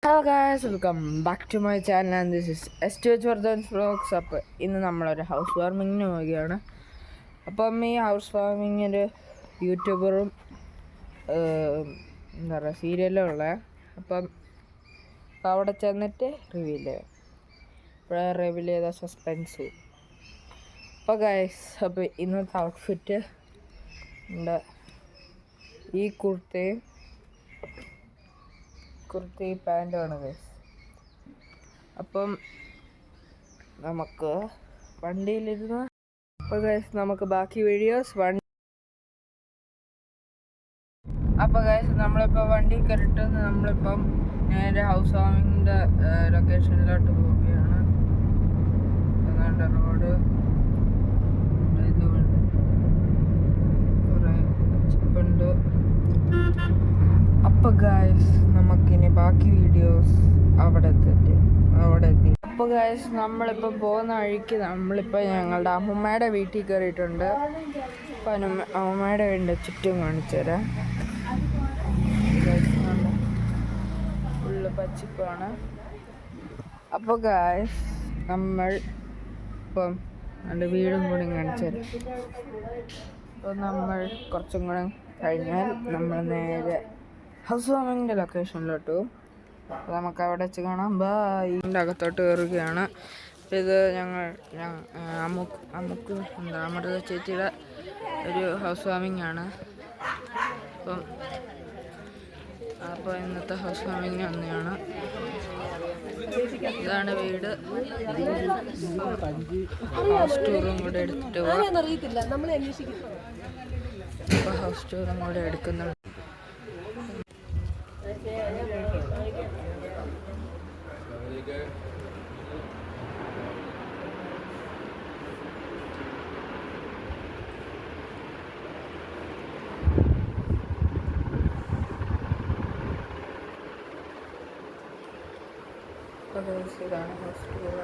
Hello guys, welcome back to my channel and this is STH Vardhan Vlogs. അപ്പോൾ ഇന്ന് നമ്മളൊരു house വാർമിങ്ങിന് പോവുകയാണ്. അപ്പം ഈ ഹൗസ് വാർമിങ്ങിൽ യൂട്യൂബറും എന്താ പറയുക സീരിയലും ഉള്ള അപ്പം അവിടെ ചെന്നിട്ട് റിവീൽ ചെയ്യാം. ഇവിടെ റിവീൽ ചെയ്ത സസ്പെൻസ്. അപ്പോൾ ഗായ്സ്, അപ്പോൾ ഇന്നത്തെ ഔട്ട്ഫിറ്റ് ഉണ്ട്. ഈ കുർത്തി പാൻറ്റാണ് ഗൈസ്. അപ്പം നമുക്ക് വണ്ടിയിലിരുന്ന് അപ്പോൾ ഗൈസ് നമുക്ക് ബാക്കി വീഡിയോസ് അപ്പോൾ ഗൈസ് നമ്മളിപ്പോൾ വണ്ടി കയറിയിട്ട് നമ്മളിപ്പം നേരെ ഹൗസ് വാമിങ്ങിൻ്റെ ലൊക്കേഷനിലോട്ട് പോവുകയാണ്. അതുകൊണ്ട് റോഡ് ഇതുകൊണ്ട് കുറേ ചിപ്പുണ്ട്. അപ്പോൾ ഗൈസ് നമുക്കിനി ബാക്കി വീഡിയോസ് അവിടെ എത്തി. അപ്പോൾ ഗൈസ് നമ്മളിപ്പോൾ പോകുന്ന വഴിക്ക് നമ്മളിപ്പോൾ ഞങ്ങളുടെ അമ്മൂമ്മയുടെ വീട്ടിൽ കയറിയിട്ടുണ്ട്. അപ്പം അമ്മൂമ്മയുടെ വീടിൻ്റെ ചുറ്റും കാണിച്ചു തരാം. ഫുള്ള് പച്ചിപ്പാണ്. അപ്പോൾ ഗൈസ് നമ്മൾ ഇപ്പം എൻ്റെ വീടും കൂടി കാണിച്ചു തരാം. അപ്പോൾ നമ്മൾ കുറച്ചും കൂടെ കഴിഞ്ഞാൽ നമ്മൾ നേരെ ഹൗസ് വാമിങ്ങിൻ്റെ ലൊക്കേഷനിലോട്ട് പോകും. അപ്പോൾ നമുക്ക് അവിടെ വെച്ച് കാണാം. ഇതിൻ്റെ അകത്തോട്ട് കയറുകയാണ്. അപ്പോൾ ഇത് അമ്മുക്ക് എന്താ അമൃത ചേച്ചിയുടെ ഒരു ഹൗസ് വാമിങ് ആണ്. അപ്പോൾ ഇന്നത്തെ ഹൗസ് വാമിങ് വന്നെയാണ്. ഇതാണ് വീട്. ഹൗസ് ടൂറും കൂടെ എടുത്തിട്ട് പോകാം. അപ്പോൾ ഹൗസ് ടൂറും കൂടെ എടുക്കുന്നുണ്ട്. ഇതാണ് ഹൗസ് ടൂർ.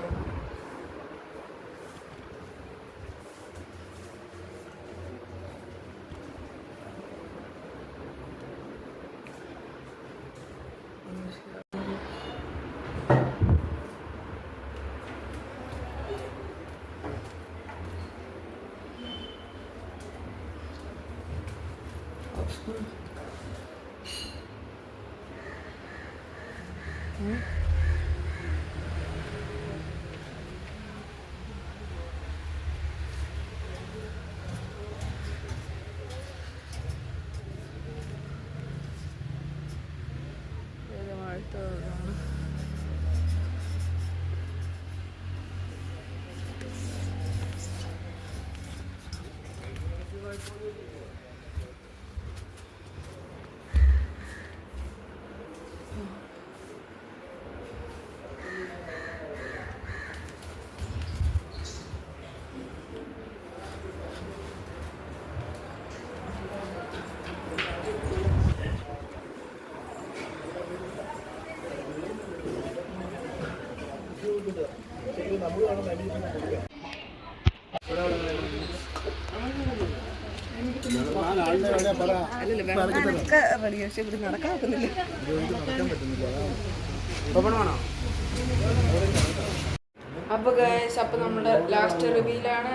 അപ്പോൾ ഗൈസ്, അപ്പോൾ നമ്മുടെ ലാസ്റ്റ് റിവ്യൂലാണ്.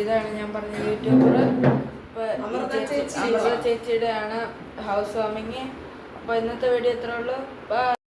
ഇതാണ് ഞാൻ പറഞ്ഞ യൂട്യൂബർ. ഇപ്പോൾ അമൃത ചേച്ചിയുടെ ആണ് ഹൗസ് വാമിങ്. അപ്പോൾ ഇന്നത്തെ വീഡിയോ ഇത്രേ ഉള്ളൂ. ബൈ.